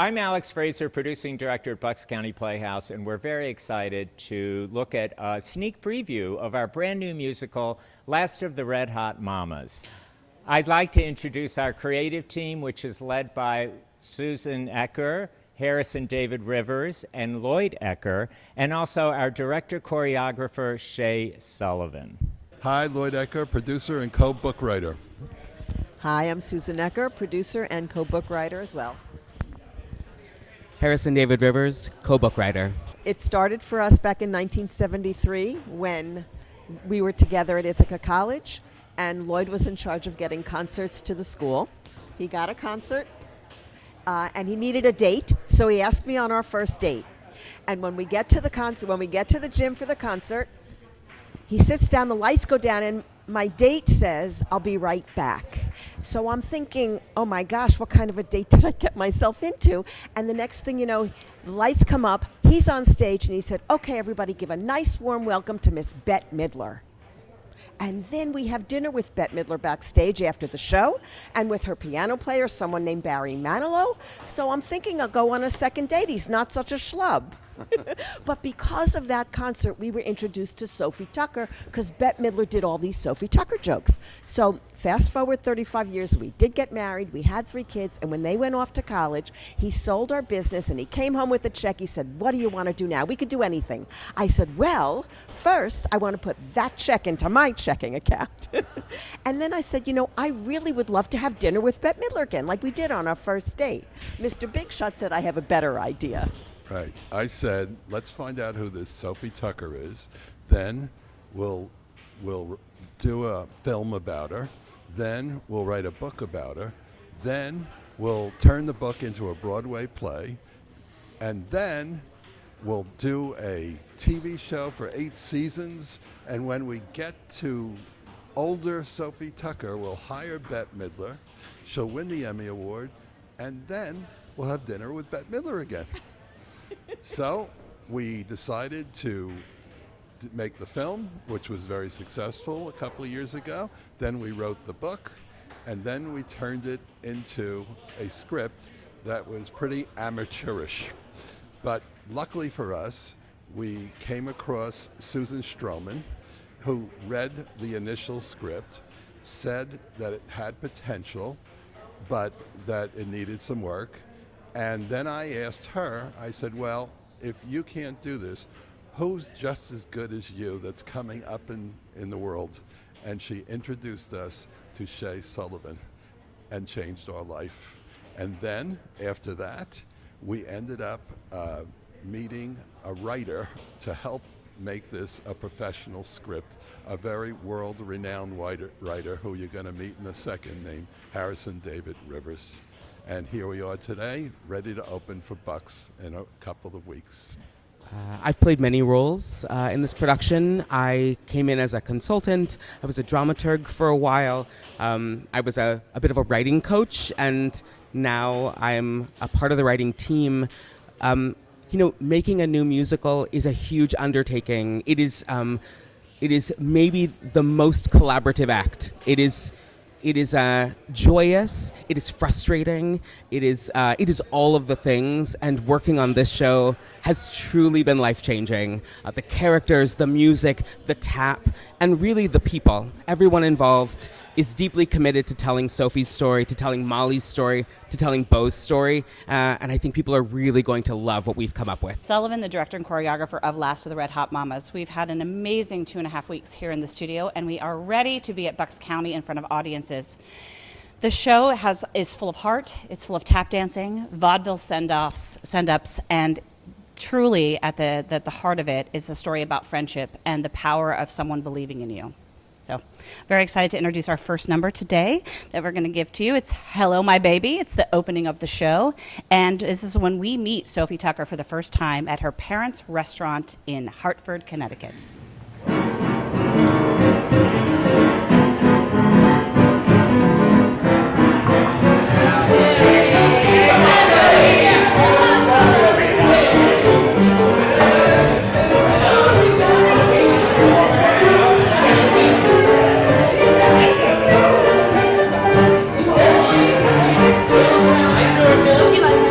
I'm Alex Fraser, producing director at Bucks County Playhouse, and we're very excited to look at a sneak preview of our brand new musical, Last of the Red Hot Mamas. I'd like to introduce our creative team, which is led by Susan Ecker, Harrison David Rivers, and Lloyd Ecker, and also our director-choreographer, Shay Sullivan. Hi, Lloyd Ecker, producer and co-book writer. Hi, I'm Susan Ecker, producer and co-book writer as well. Harrison David Rivers, co-book writer. It started for us back in 1973 when we were together at Ithaca College, and Lloyd was in charge of getting concerts to the school. He got a concert, and he needed a date, so he asked me on our first date. And when we get to the concert, when we get to the gym for the concert, he sits down, the lights go down, and my date says, "I'll be right back." So I'm thinking, oh my gosh, what kind of a date did I get myself into? And the next thing you know, the lights come up, he's on stage, and he said, "Okay, everybody, give a nice warm welcome to Miss Bette Midler." And then we have dinner with Bette Midler backstage after the show, and with her piano player, someone named Barry Manilow. So I'm thinking I'll go on a second date. He's not such a schlub. But because of that concert, we were introduced to Sophie Tucker because Bette Midler did all these Sophie Tucker jokes. So fast forward 35 years, we did get married, we had 3 kids, and when they went off to college, he sold our business and he came home with a check. He said, "What do you want to do now? We could do anything." I said, "Well, first I want to put that check into my checking account." And then I said, I really would love to have dinner with Bette Midler again, like we did on our first date. Mr. Big Shot said, "I have a better idea." Right. I said, let's find out who this Sophie Tucker is. Then we'll do a film about her. Then we'll write a book about her. Then we'll turn the book into a Broadway play. And then we'll do a TV show for 8 seasons. And when we get to older Sophie Tucker, we'll hire Bette Midler. She'll win the Emmy Award. And then we'll have dinner with Bette Midler again. So we decided to make the film, which was very successful a couple of years ago. Then we wrote the book, and then we turned it into a script that was pretty amateurish. But luckily for us, we came across Susan Stroman, who read the initial script, said that it had potential, but that it needed some work. And then I asked her, I said, well, if you can't do this, who's just as good as you that's coming up in the world? And she introduced us to Shay Sullivan and changed our life. And then after that, we ended up meeting a writer to help make this a professional script, a very world-renowned writer who you're going to meet in a second, named Harrison David Rivers. And here we are today, ready to open for Bucks in a couple of weeks. I've played many roles in this production. I came in as a consultant. I was a dramaturg for a while. I was a bit of a writing coach, and now I'm a part of the writing team. Making a new musical is a huge undertaking. It is maybe the most collaborative act. It is joyous, it is frustrating, it is all of the things, and working on this show has truly been life-changing. The characters, the music, the tap, and really the people. Everyone involved is deeply committed to telling Sophie's story, to telling Molly's story, to telling Beau's story, and I think people are really going to love what we've come up with. Sullivan, the director and choreographer of Last of the Red Hot Mamas. We've had an amazing 2.5 weeks here in the studio, and we are ready to be at Bucks County in front of audiences. The show is full of heart, it's full of tap dancing, vaudeville send-ups, and truly at the heart of it is a story about friendship and the power of someone believing in you. So very excited to introduce our first number today that we're going to give to you. It's Hello, My Baby. It's the opening of the show. And this is when we meet Sophie Tucker for the first time at her parents' restaurant in Hartford, Connecticut. Would you like to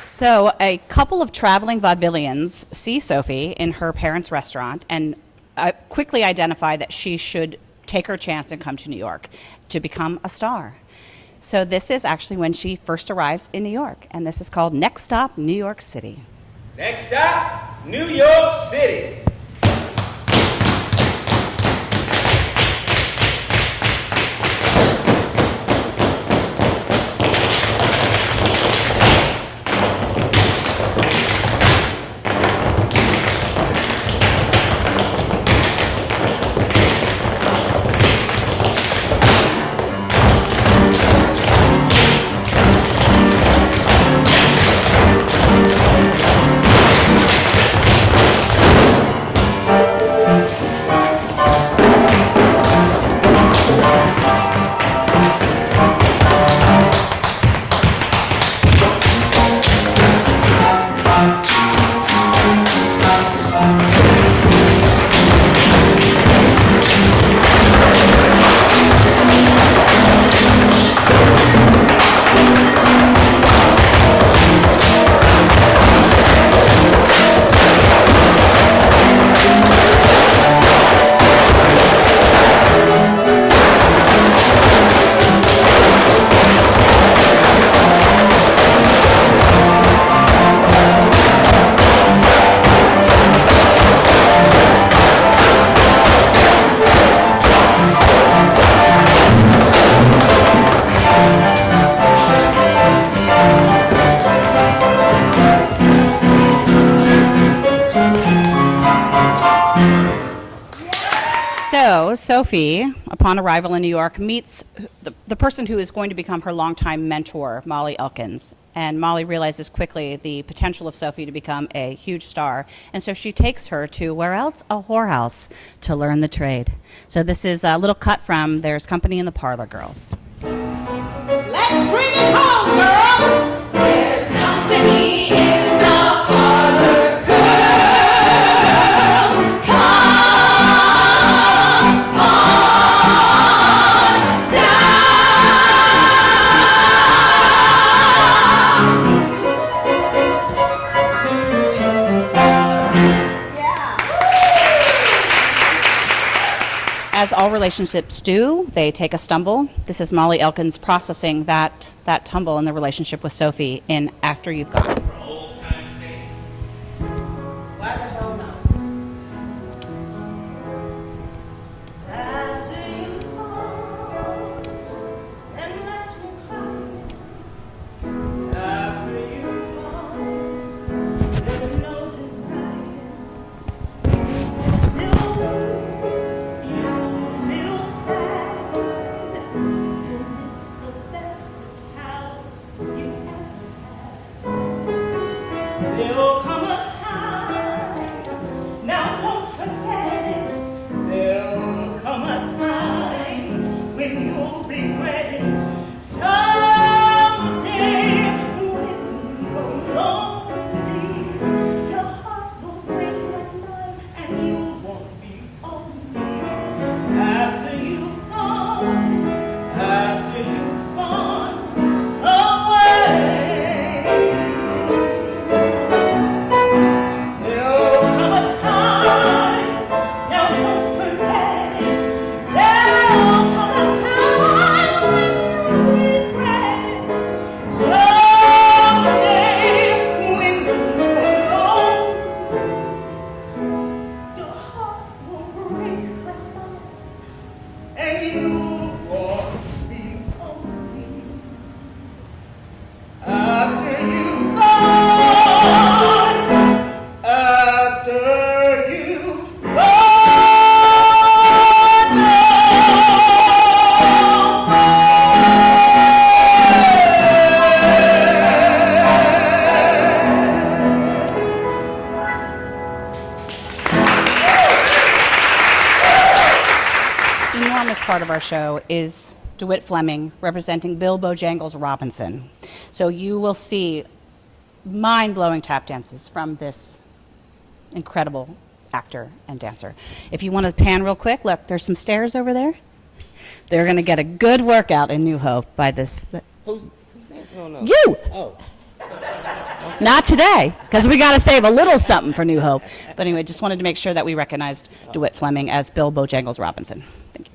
So a couple of traveling vaudevillians see Sophie in her parents' restaurant and quickly identify that she should take her chance and come to New York to become a star. So this is actually when she first arrives in New York, and this is called Next Stop, New York City. Next stop, New York City. So Sophie, upon arrival in New York, meets the person who is going to become her longtime mentor, Molly Elkins. And Molly realizes quickly the potential of Sophie to become a huge star. And so she takes her to where else? A whorehouse to learn the trade. So this is a little cut from There's Company in the Parlor Girls. Let's bring it home, girls! There's company in the parlor, girls. Come on As all relationships do, they take a stumble. This is Molly Elkins processing that tumble in the relationship with Sophie in After You've Gone. Old time singing. Why the hell not? After you've gone and left me crying. After you've gone, there's no denying. You feel sad. You miss the bestest pal you ever had. There'll come a time, now don't forget it. There'll come a time when you'll regret it. Someday, when you're lonely, your heart will break like mine, and you won't be only. After you've gone away. There'll come a time, now don't forget it. There'll come a time when you'll regret it. Someday, when you're alone, your heart will break like mine, and you won't be only. After you've gone, after you've The enormous part of our show is DeWitt Fleming representing Bill Bojangles Robinson. So you will see mind-blowing tap dances from this incredible actor and dancer. If you want to pan real quick, look, there's some stairs over there. They're going to get a good workout in New Hope by this. Who's no, no. You! Oh. Not today, because we got to save a little something for New Hope. But anyway, just wanted to make sure that we recognized DeWitt Fleming as Bill Bojangles Robinson. Thank you.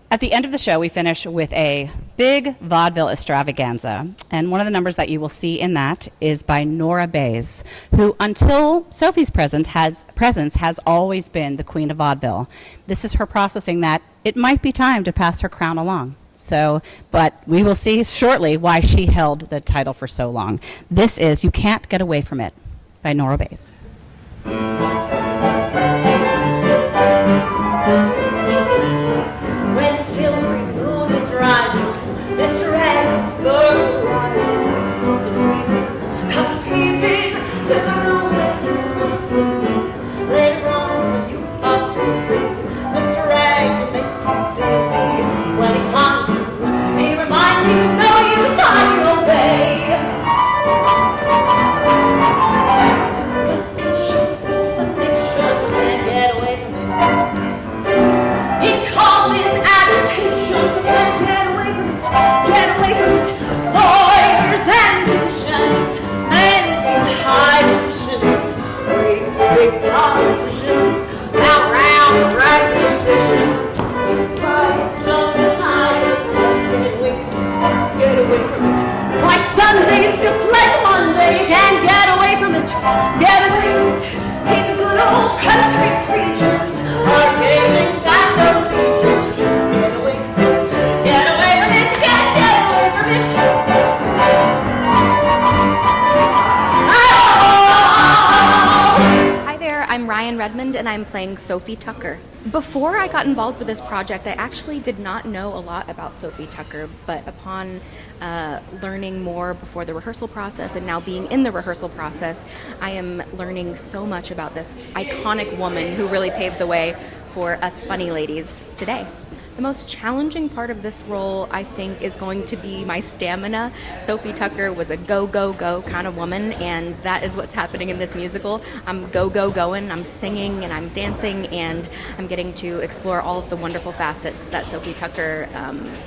At the end of the show, we finish with a big vaudeville extravaganza. And one of the numbers that you will see in that is by Nora Bayes, who until Sophie's presence has always been the queen of vaudeville. This is her processing that it might be time to pass her crown along. So, but we will see shortly why she held the title for so long. This is You Can't Get Away From It by Nora Bayes. When the silvery moon is rising, Mr. Ed comes burglarizing, comes peeping to the room where you are sleeping. Later on, when you are busy, Mr. Ed can make you dizzy. When he finds you, he reminds you, no, you decide to obey. Can't get away from it. It causes agitation, can't get away from it, get away from it. Lawyers and physicians, men in high positions, great big politicians, now round drag musicians. Right, jump tonight, get away from it, get away from it. Why Sunday's just like Monday, can't get away from it, get away from it. In good old country preachers are gazing tango teachers. Can't get away from it. Get away from it. Can't get away from it. Hi there, I'm Ryan Redmond and I'm playing Sophie Tucker. Before I got involved with this project, I actually did not know a lot about Sophie Tucker, but upon learning more before the rehearsal process and now being in the rehearsal process, I am learning so much about this iconic woman who really paved the way for us funny ladies today. The most challenging part of this role, I think, is going to be my stamina. Sophie Tucker was a go, go, go kind of woman, and that is what's happening in this musical. I'm go, go, going, I'm singing and I'm dancing, and I'm getting to explore all of the wonderful facets that Sophie Tucker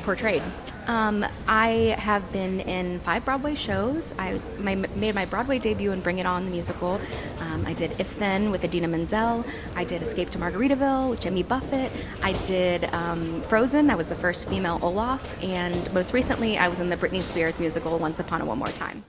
portrayed. I have been in 5 Broadway shows. I made my Broadway debut in Bring It On, the musical. I did If Then with Idina Menzel. I did Escape to Margaritaville with Jimmy Buffett. I did Frozen. I was the first female Olaf. And most recently, I was in the Britney Spears musical Once Upon a One More Time.